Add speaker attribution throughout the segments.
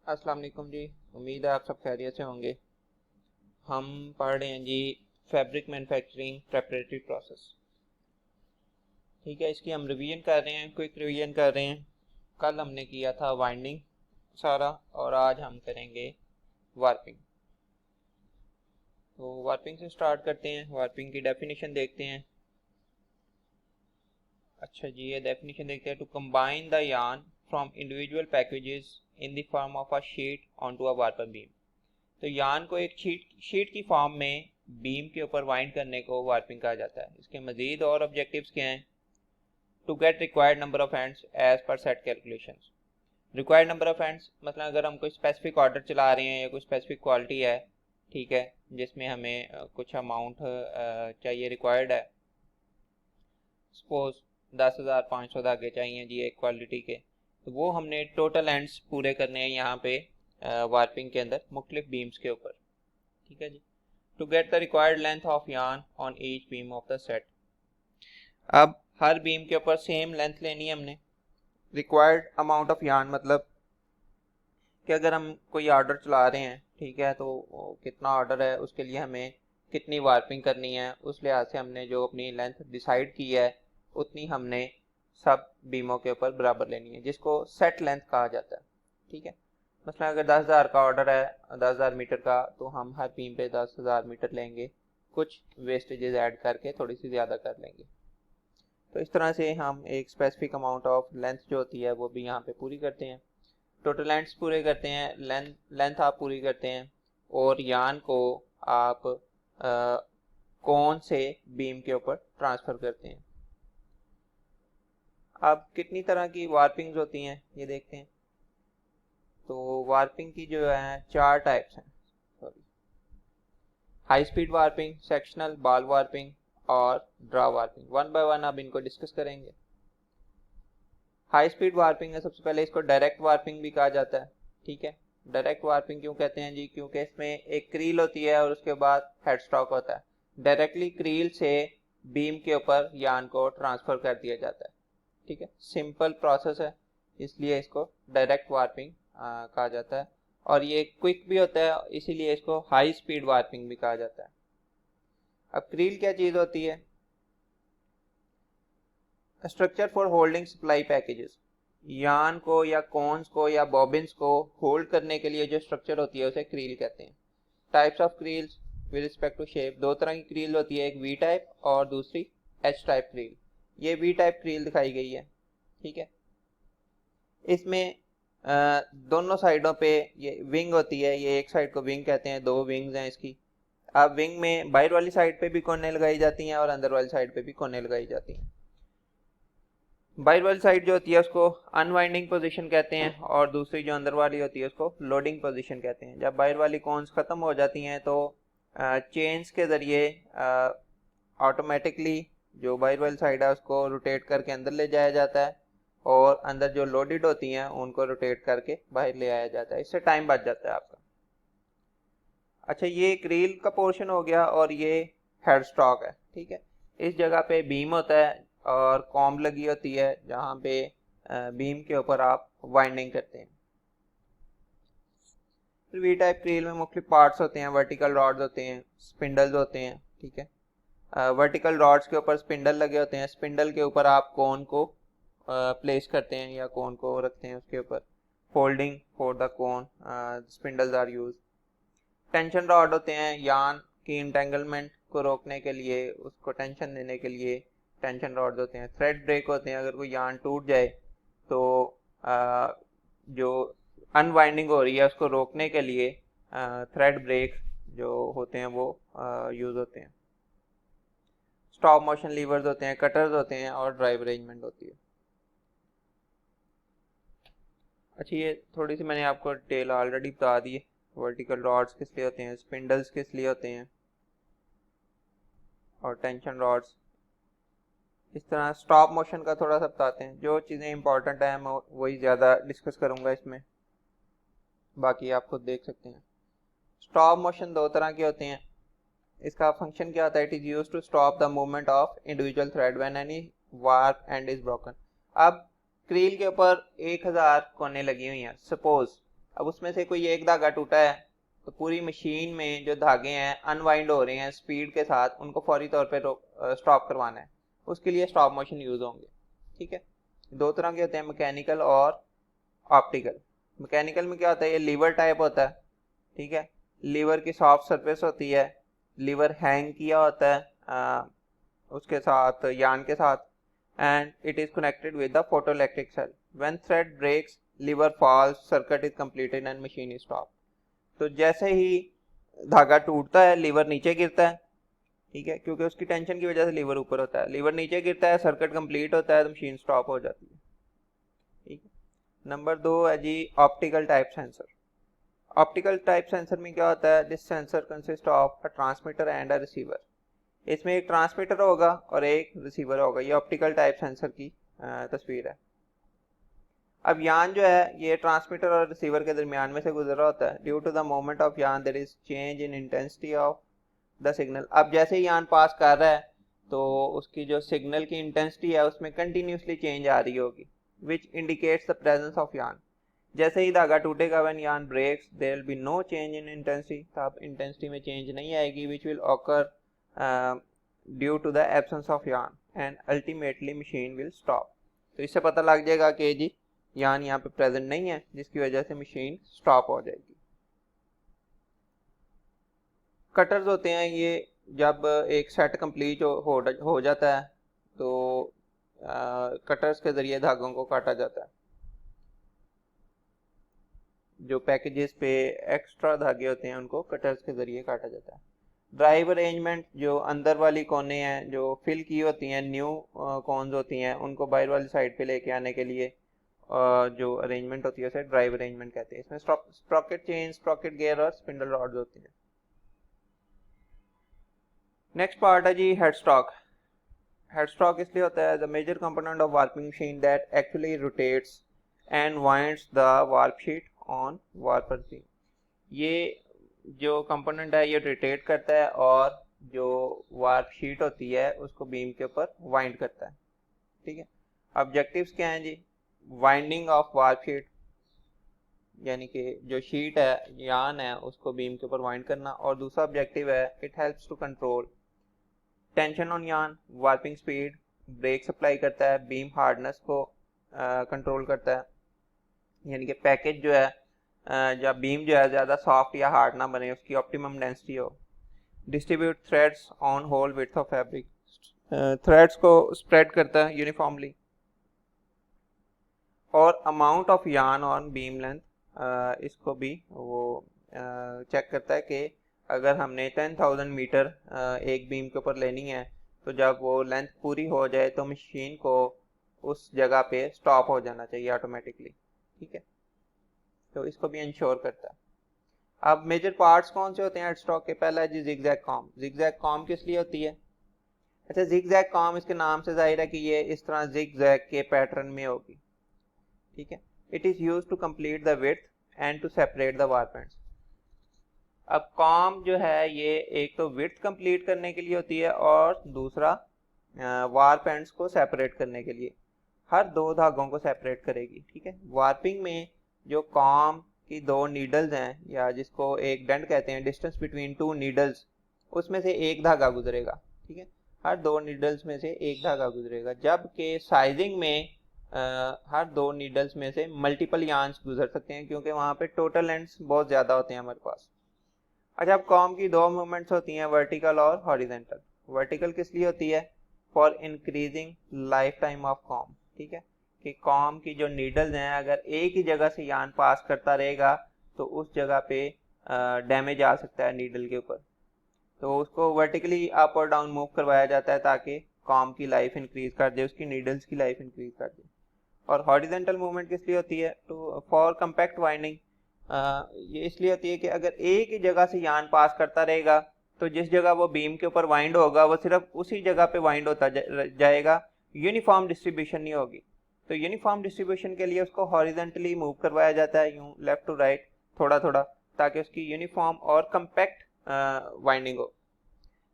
Speaker 1: अस्सलाम वालेकुम जी। उम्मीद है आप सब खैरियत से होंगे। हम पढ़ रहे हैं जी फैब्रिक मैन्युफैक्चरिंग प्रेपरेटरी प्रोसेस। ठीक है, इसकी हम रिवीजन कर रहे हैं, क्विक रिवीजन कर रहे हैं। कल हमने किया था वाइंडिंग सारा और आज हम करेंगे वार्पिंग। तो वार्पिंग से स्टार्ट करते हैं। वार्पिंग की डेफिनेशन देखते हैं। अच्छा जी, ये डेफिनेशन देखते हैं। To combine the yarn from individual packages in the form of a sheet on to a warper beam. तो यार्न को एक शीट की फॉर्म में बीम के ऊपर वाइंड करने को वार्पिंग कहा जाता है। इसके मजीद और ऑब्जेक्टिव्स क्या हैं? To get required number of hands as per set calculations. Required number of hands मतलब अगर हम कोई स्पेसिफिक ऑर्डर चला रहे हैं या कोई स्पेसिफिक क्वालिटी है, ठीक है, जिसमें हमें कुछ अमाउंट चाहिए, रिक्वायर्ड है। सपोज 10,500 धागे चाहिए जी एक क्वालिटी के, तो वो हमने टोटल हैंड्स पूरे करने हैं यहाँ पे वार्पिंग के अंदर मुख्तलिफ बीम्स के ऊपर। ठीक है जी। To get the required length of yarn on each beam of the set. अब हर बीम के ऊपर सेम लेंथ लेनी है हमने। रिक्वायर्ड अमाउंट ऑफ यार्न मतलब कि अगर हम कोई ऑर्डर चला रहे हैं, ठीक है, तो कितना ऑर्डर है उसके लिए हमें कितनी वार्पिंग करनी है, उस लिहाज से हमने जो अपनी लेंथ डिसाइड की है उतनी हमने सब बीमों के ऊपर बराबर लेनी है, जिसको सेट लेंथ कहा जाता है। ठीक है, मसलन अगर 10,000 का ऑर्डर है, 10,000 मीटर का, तो हम हर बीम पे 10,000 मीटर लेंगे, कुछ वेस्टेजेस ऐड करके थोड़ी सी ज़्यादा कर लेंगे। तो इस तरह से हम एक स्पेसिफिक अमाउंट ऑफ लेंथ जो होती है वो भी यहाँ पे पूरी करते हैं। टोटल लेंथ्स पूरे करते हैं, लेंथ आप पूरी करते हैं और यार्न को आप कौन से बीम के ऊपर ट्रांसफ़र करते हैं। अब कितनी तरह की वार्पिंग्स होती हैं ये देखते हैं। तो वार्पिंग की जो है 4 टाइप्स हैं। Sorry, high speed warping, sectional ball warping और draw warping. One by one अब इनको डिस्कस करेंगे। हाई स्पीड वार्पिंग है, सबसे पहले इसको डायरेक्ट वार्पिंग भी कहा जाता है। ठीक है, डायरेक्ट वार्पिंग क्यों कहते हैं जी? क्योंकि इसमें एक क्रील होती है और उसके बाद हेड स्टॉक होता है। डायरेक्टली क्रील से बीम के ऊपर यार्न को ट्रांसफर कर दिया जाता है। ठीक है, सिंपल प्रोसेस है, इसलिए इसको डायरेक्ट वार्पिंग कहा जाता है। और ये क्विक भी होता है, इसीलिए इसको हाई स्पीड वार्पिंग भी कहा जाता है। अब क्रील क्या चीज़ होती है? Structure for holding supply packages. Yarn को या कॉन्स को या बॉबिन्स को होल्ड करने के लिए जो स्ट्रक्चर होती है उसे क्रील कहते हैं। Types of creels with respect to shape. दो तरह की क्रील होती है, एक वी टाइप और दूसरी एच टाइप क्रील। ये वी टाइप क्रील दिखाई गई है। ठीक है, इसमें दोनों साइडों पे ये विंग होती है। ये एक साइड को विंग कहते हैं, दो विंग्स हैं इसकी। अब विंग में बाहर वाली साइड पे भी कोने लगाई जाती हैं और अंदर वाली साइड पे भी कोने लगाई जाती हैं। बाहर वाली साइड जो होती है उसको अनवाइंडिंग पोजीशन कहते हैं और दूसरी जो अंदर वाली होती है उसको लोडिंग पोजीशन कहते हैं। जब बाहर वाली कॉन्स ख़त्म हो जाती हैं तो चेन्स के ज़रिए ऑटोमेटिकली जो बाहर वाली साइड है उसको रोटेट करके अंदर ले जाया जाता है और अंदर जो लोडेड होती हैं उनको रोटेट करके बाहर ले आया जाता है। इससे टाइम बच जाता है आपका। अच्छा, ये एक रील का पोर्शन हो गया और ये हेड स्टॉक है। ठीक है, इस जगह पे बीम होता है और कॉम्ब लगी होती है जहाँ पे बीम के ऊपर आप वाइंडिंग करते हैं। फिर वी टाइप क्रील में मुख्तलिफ पार्ट्स होते हैं, वर्टिकल रॉड्स होते हैं, स्पिंडल्स होते हैं। ठीक है, वर्टिकल रॉड्स के ऊपर स्पिंडल लगे होते हैं, स्पिंडल के ऊपर आप कोन को प्लेस करते हैं या कोन को रखते हैं उसके ऊपर। Folding for the cone spindles are use. Tension rod होते हैं, यार्न की इंटेंगलमेंट को रोकने के लिए, उसको टेंशन देने के लिए टेंशन रॉड्स होते हैं। थ्रेड ब्रेक होते हैं, अगर कोई यार्न टूट जाए तो जो अनवाइंडिंग हो रही है उसको रोकने के लिए थ्रेड ब्रेक जो होते हैं वो यूज़ होते हैं। स्टॉप मोशन लीवर्स होते हैं, कटर्स होते हैं और ड्राइव अरेंजमेंट होती है। अच्छा, ये थोड़ी सी मैंने आपको डिटेल ऑलरेडी बता दी है। वर्टिकल रॉड्स किस लिए होते हैं, स्पिंडल्स किस लिए होते हैं और टेंशन रॉड्स। इस तरह स्टॉप मोशन का थोड़ा सा बताते हैं। जो चीज़ें इंपॉर्टेंट हैं मैं वही ज़्यादा डिस्कस करूँगा इसमें, बाकी आप खुद देख सकते हैं। स्टॉप मोशन दो तरह के होते हैं। इसका फंक्शन क्या होता है? It is use to stop the movement of individual thread when any warp end is broken. अब क्रील के ऊपर 1000 कोने लगी हुई हैं। सपोज अब उसमें से कोई एक धागा टूटा है तो पूरी मशीन में जो धागे हैं अनवाइंड हो रहे हैं स्पीड के साथ, उनको फौरी तौर पे स्टॉप करवाना है, उसके लिए स्टॉप मोशन यूज होंगे। ठीक है, दो तरह के होते हैं, मैकेनिकल और ऑप्टिकल। मैकेनिकल में क्या होता है, ये लीवर टाइप होता है। ठीक है, लीवर की सॉफ्ट सरफेस होती है, लीवर हैंग किया होता है उसके साथ, यान के साथ, and it is connected with the photoelectric cell. When thread breaks, lever falls, circuit is completed and machine is stop. तो जैसे ही धागा टूटता है लीवर नीचे गिरता है। ठीक है, क्योंकि उसकी टेंशन की वजह से लीवर ऊपर होता है, लीवर नीचे गिरता है, सर्किट कंप्लीट होता है तो मशीन स्टॉप हो जाती है। ठीक है, नंबर 2 है जी optical type sensor. Optical type sensor में क्या होता है, this sensor consist of a transmitter and a receiver. इसमें एक ट्रांसमीटर होगा और एक रिसीवर होगा। ये ऑप्टिकल टाइप सेंसर की तस्वीर है। अब यान जो है ये ट्रांसमीटर और रिसीवर के दरमियान में से गुजर रहा होता है। Due to the moment of yarn there is change in intensity of the signal. अब जैसे ही यान पास कर रहा है तो उसकी जो सिग्नल की इंटेंसिटी है उसमें कंटिन्यूसली चेंज आ रही होगी, which indicates the presence of yarn. जैसे ही धागा टूटेगा, when yarn breaks there will be no change in intensity, तब इंटेंसिटी में चेंज नहीं आएगी, which will occur due to the absence of yarn and ultimately machine will stop. तो इससे पता लग जाएगा कि जी यान यहाँ पे प्रेजेंट नहीं है, जिसकी वजह से मशीन स्टॉप हो जाएगी। कटर्स होते हैं, ये जब एक सेट कंप्लीट हो जाता है तो कटर्स के जरिए धागों को काटा जाता है। जो पैकेजेस पे एक्स्ट्रा धागे होते हैं उनको कटर्स के जरिए काटा जाता है। ड्राइव अरेंजमेंट, जो अंदर वाली कोने हैं जो फिल की होती हैं, न्यू कॉन्स होती हैं, उनको बाहर वाली साइड पे लेके आने के लिए जो अरेंजमेंट होती है उसे ड्राइव अरेंजमेंट कहते हैं। इसमें स्प्रॉकेट चेन, स्प्रॉकेट गियर और स्पिंडल रॉड्स होती हैं। नेक्स्ट पार्ट है जी हेडस्टॉक। हेडस्टॉक इसलिए होता है the major component of warping machine that actually rotates and winds the warp sheet on warper beam. ये जो कंपोनेंट है ये रोटेट करता है और जो वार्प शीट होती है उसको बीम के ऊपर वाइंड करता है। ठीक है, ऑब्जेक्टिव्स क्या हैं जी, वाइंडिंग ऑफ वार्प शीट, यानी कि जो शीट है, यान है, उसको बीम के ऊपर वाइंड करना। और दूसरा ऑब्जेक्टिव है it helps to control tension on yarn, warping speed, brake सप्लाई करता है, बीम हार्डनेस को कंट्रोल करता है, यानी कि पैकेज जो है जब बीम जो है ज़्यादा सॉफ्ट या हार्ड ना बने, उसकी ऑप्टिमम डेंसिटी हो। Distribute threads on whole width of fabric, threads को स्प्रेड करता है यूनिफॉर्मली। और amount of yarn on beam length, इसको भी वो चेक करता है कि अगर हमने 10,000 मीटर एक बीम के ऊपर लेनी है तो जब वो लेंथ पूरी हो जाए तो मशीन को उस जगह पे स्टॉप हो जाना चाहिए ऑटोमेटिकली। ठीक है, तो इसको भी इंश्योर करता है। अब मेजर पार्ट्स कौन से होते हैं हेडस्टॉक के, पहला है जी जिगजैग कॉम। जिगजैग कॉम किस लिए होती है, अच्छा जिगजैग कॉम इसके नाम से जाहिर है कि ये इस तरह जिगजैग के पैटर्न में होगी। ठीक है, it is used to complete the width and to separate the warp ends. अब कॉम जो है ये एक तो विड्थ कंप्लीट करने के लिए होती है और दूसरा वार्प एंड्स को सेपरेट करने के लिए, हर दो धागों को सेपरेट करेगी। ठीक है, वार्पिंग में जो कॉम की दो नीडल्स हैं, या जिसको एक डेंट कहते हैं, डिस्टेंस बिटवीन टू नीडल्स, उसमें से एक धागा गुजरेगा। ठीक है, हर दो नीडल्स में से एक धागा गुजरेगा, जबकि साइजिंग में हर दो नीडल्स में से मल्टीपल यान्स गुजर सकते हैं, क्योंकि वहाँ पे टोटल एंड्स बहुत ज़्यादा होते हैं हमारे पास। अच्छा, अब कॉम की दो मूवमेंट्स होती हैं, वर्टिकल और हॉरिजेंटल। वर्टिकल किस लिए होती है, for increasing life time of com. ठीक है, कि कॉम की जो नीडल्स हैं अगर एक ही जगह से यान पास करता रहेगा तो उस जगह पे डैमेज आ सकता है नीडल के ऊपर, तो उसको वर्टिकली अप और डाउन मूव करवाया जाता है ताकि कॉम की लाइफ इंक्रीज कर दे, उसकी नीडल्स की लाइफ इंक्रीज कर दे। और हॉरिजेंटल मूवमेंट किस लिए होती है, टू फॉर कंपैक्ट वाइंडिंग। ये इसलिए होती है कि अगर एक ही जगह से यान पास करता रहेगा तो जिस जगह वो बीम के ऊपर वाइंड होगा वो सिर्फ उसी जगह पे वाइंड होता जाएगा, यूनिफॉर्म डिस्ट्रीब्यूशन नहीं होगी। तो यूनिफॉर्म डिस्ट्रीब्यूशन के लिए उसको हॉरिजेंटली मूव करवाया जाता है, यूं लेफ्ट टू राइट थोड़ा थोड़ा, ताकि उसकी यूनिफॉर्म और कंपैक्ट वाइंडिंग हो।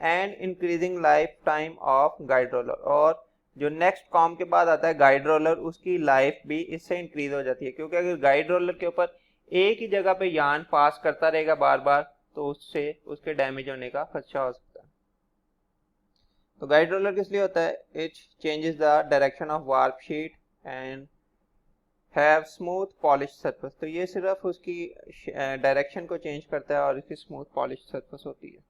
Speaker 1: And increasing life time of guide roller, और जो नेक्स्ट कॉम के बाद आता है गाइड रोलर, उसकी लाइफ भी इससे इंक्रीज हो जाती है, क्योंकि अगर गाइड रोलर के ऊपर एक ही जगह पे यान पास करता रहेगा बार बार, तो उससे उसके डैमेज होने का खदशा हो सकता है। तो गाइड रोलर किस लिए होता है? It changes the direction of warp sheet and have smooth polish surface. तो ये सिर्फ उसकी डायरेक्शन को चेंज करता है और इसकी स्मूथ पॉलिश सरफेस होती है।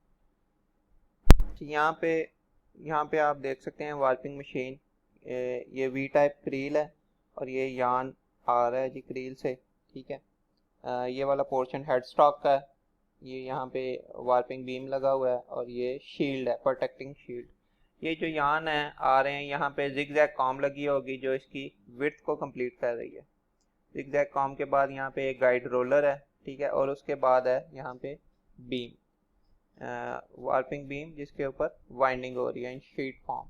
Speaker 1: तो यहाँ पे आप देख सकते हैं वार्पिंग मशीन, ये वी टाइप क्रील है और ये यान आ रहा है जी क्रील से, ठीक है। ये वाला पोर्शन हेड स्टॉक का है, ये यहाँ पे वार्पिंग बीम लगा हुआ है और ये शील्ड है, प्रोटेक्टिंग शील्ड। ये जो यान है आ रहे हैं, यहाँ पे जिगजैग कॉम लगी होगी जो इसकी विड्थ को कंप्लीट कर रही है। जिगजैग कॉम के बाद यहाँ पे एक गाइड रोलर है, ठीक है, और उसके बाद है यहाँ पे बीम, वार्पिंग बीम जिसके ऊपर वाइंडिंग हो रही है इन शीट फॉर्म।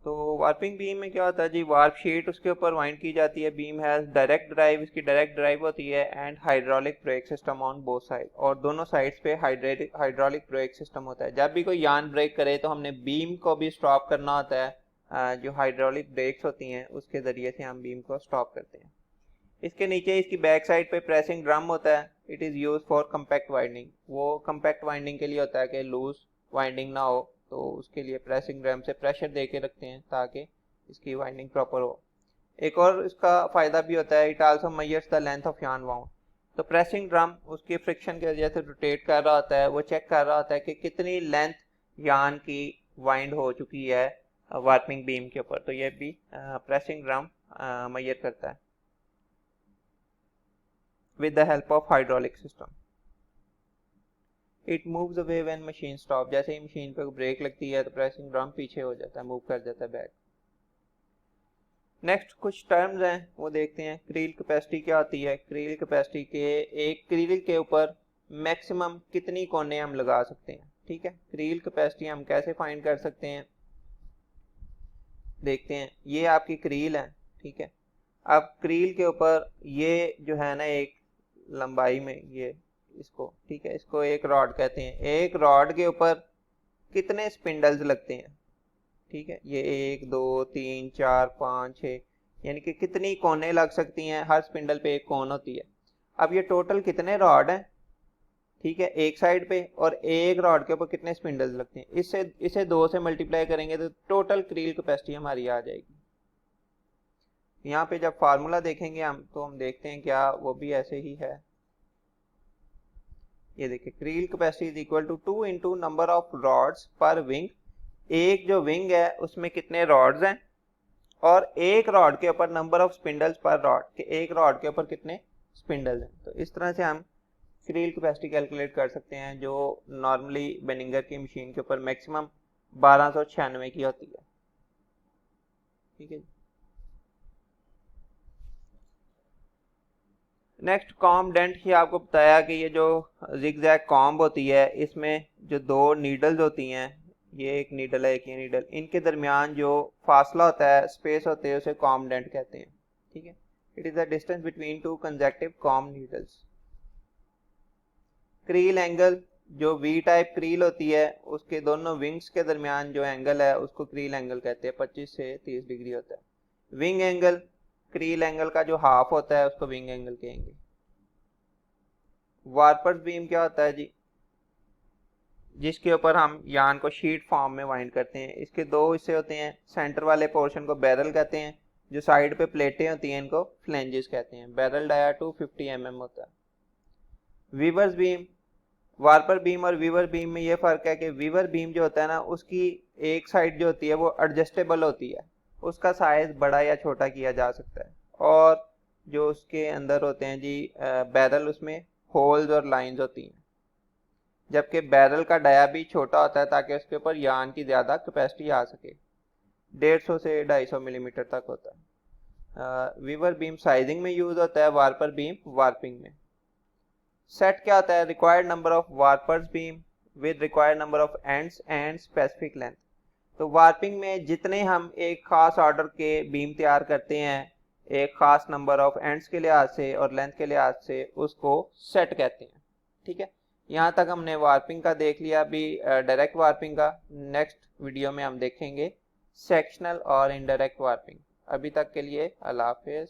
Speaker 1: तो वार्पिंग बीम में क्या होता है जी, वार्प शीट उसके ऊपर वाइंड की जाती है। बीम हैज डायरेक्ट ड्राइव, इसकी डायरेक्ट ड्राइव होती है, and hydraulic brake system on both side, और दोनों साइड्स पे हाइड्रोलिक ब्रेक सिस्टम होता है। जब भी कोई यान ब्रेक करे तो हमने बीम को भी स्टॉप करना होता है, जो हाइड्रोलिक ब्रेक्स होती हैं उसके ज़रिए से हम बीम को स्टॉप करते हैं। इसके नीचे इसकी बैक साइड पे प्रेसिंग ड्रम होता है। It is use for compact winding, वो कम्पैक्ट वाइंडिंग के लिए होता है कि लूज वाइंडिंग ना हो, तो उसके लिए प्रेसिंग ड्रम से प्रेशर दे के रखते हैं ताकि इसकी वाइंडिंग प्रॉपर हो। एक और इसका फ़ायदा भी होता है, it also measures the length of यान वाउंड। तो प्रेसिंग ड्रम उसकी फ्रिक्शन के वजह से रोटेट कर रहा होता है, वो चेक कर रहा होता है कि कितनी लेंथ यान की वाइंड हो चुकी है वार्पिंग बीम के ऊपर, तो ये भी प्रेसिंग ड्रम मेजर करता है with the help of hydraulic system. It moves away when machine stop, जैसे ही मशीन पे ब्रेक लगती है तो प्रेसिंग ड्रम पीछे हो जाता है, मूव कर जाता है बैक। नेक्स्ट कुछ टर्म्स हैं वो देखते हैं। क्रील कैपेसिटी क्या होती है? क्रील कैपेसिटी के एक क्रील के ऊपर मैक्सिमम कितनी कोने हम लगा सकते हैं, ठीक है। क्रील कैपेसिटी हम कैसे फाइंड कर सकते हैं, देखते हैं। ये आपकी क्रील है, ठीक है। अब क्रील के ऊपर ये जो है ना एक लंबाई में ये इसको, ठीक है, इसको एक रॉड कहते हैं। एक रॉड के ऊपर कितने स्पिंडल्स लगते हैं, ठीक है, ये 1 2 3 4 5 6, यानी कि कितनी कोने लग सकती हैं, हर स्पिंडल पे एक कोन होती है। अब ये टोटल कितने रॉड हैं, ठीक है, एक साइड पे, और एक रॉड के ऊपर कितने स्पिंडल्स लगते हैं, इसे 2 से मल्टीप्लाई करेंगे तो टोटल क्रील कैपेसिटी हमारी आ जाएगी। यहाँ पे जब फार्मूला देखेंगे हम तो हम देखते हैं क्या वो भी ऐसे ही है। ये देखिए, creel capacity is equal to 2 into number of rods per wing. एक जो विंग है उसमें कितने रॉड्स हैं, और एक रॉड के ऊपर नंबर ऑफ स्पिंडल्स पर रॉड, के एक रॉड के ऊपर कितने स्पिंडल्स हैं। तो इस तरह से हम क्रील कैपेसिटी कैलकुलेट कर सकते हैं, जो नॉर्मली बेनिंगर की मशीन के ऊपर मैक्सिमम 1296 की होती है, ठीक है। नेक्स्ट कॉम्ब डेंट ही आपको बताया कि ये जो जिगजैग कॉम्ब होती है इसमें जो 2 नीडल्स होती हैं, ये एक नीडल है एक ये नीडल, इनके दरमियान जो फासला होता है, स्पेस होते हैं, उसे कॉम्ब डेंट कहते हैं, ठीक है। It is the distance between 2 consecutive comb needles. Krill angle, जो वी टाइप क्रील होती है उसके दोनों विंग्स के दरमियान जो एंगल है उसको क्रील एंगल कहते हैं, 25 से 30 डिग्री होता है। विंग एंगल, क्रील एंगल का जो हाफ होता है उसको विंग एंगल कहेंगे। वार्पर्स बीम क्या होता है जी, जिसके ऊपर हम यान को शीट फॉर्म में वाइंड करते हैं। इसके 2 हिस्से होते हैं, सेंटर वाले पोर्शन को बैरल कहते हैं, जो साइड पे प्लेटें होती हैं इनको फ्लेंजेस कहते हैं। बैरल डाया 250 mm होता है। वीवर्स बीम, वार्पर बीम और वीवर बीम में ये फर्क है कि वीवर बीम जो होता है ना उसकी एक साइड जो होती है वो एडजस्टेबल होती है, उसका साइज बड़ा या छोटा किया जा सकता है, और जो उसके अंदर होते हैं जी बैरल, उसमें होल्स और लाइंस होती हैं। जबकि बैरल का डाया भी छोटा होता है ताकि उसके ऊपर यान की ज़्यादा कैपेसिटी आ सके, 150 से 250 मिलीमीटर तक होता है। वीवर बीम साइजिंग में यूज होता है, वार्पर बीम वार्पिंग में। सेट क्या होता है? Required number of warpers beam with required number of ends and specific length. तो वार्पिंग में जितने हम एक खास ऑर्डर के बीम तैयार करते हैं, एक खास नंबर ऑफ एंड्स के लिहाज से और लेंथ के लिहाज से, उसको सेट कहते हैं, ठीक है। यहाँ तक हमने वार्पिंग का देख लिया, अभी डायरेक्ट वार्पिंग का नेक्स्ट वीडियो में हम देखेंगे सेक्शनल और इनडायरेक्ट वार्पिंग। अभी तक के लिए अल्लाह हाफिज़।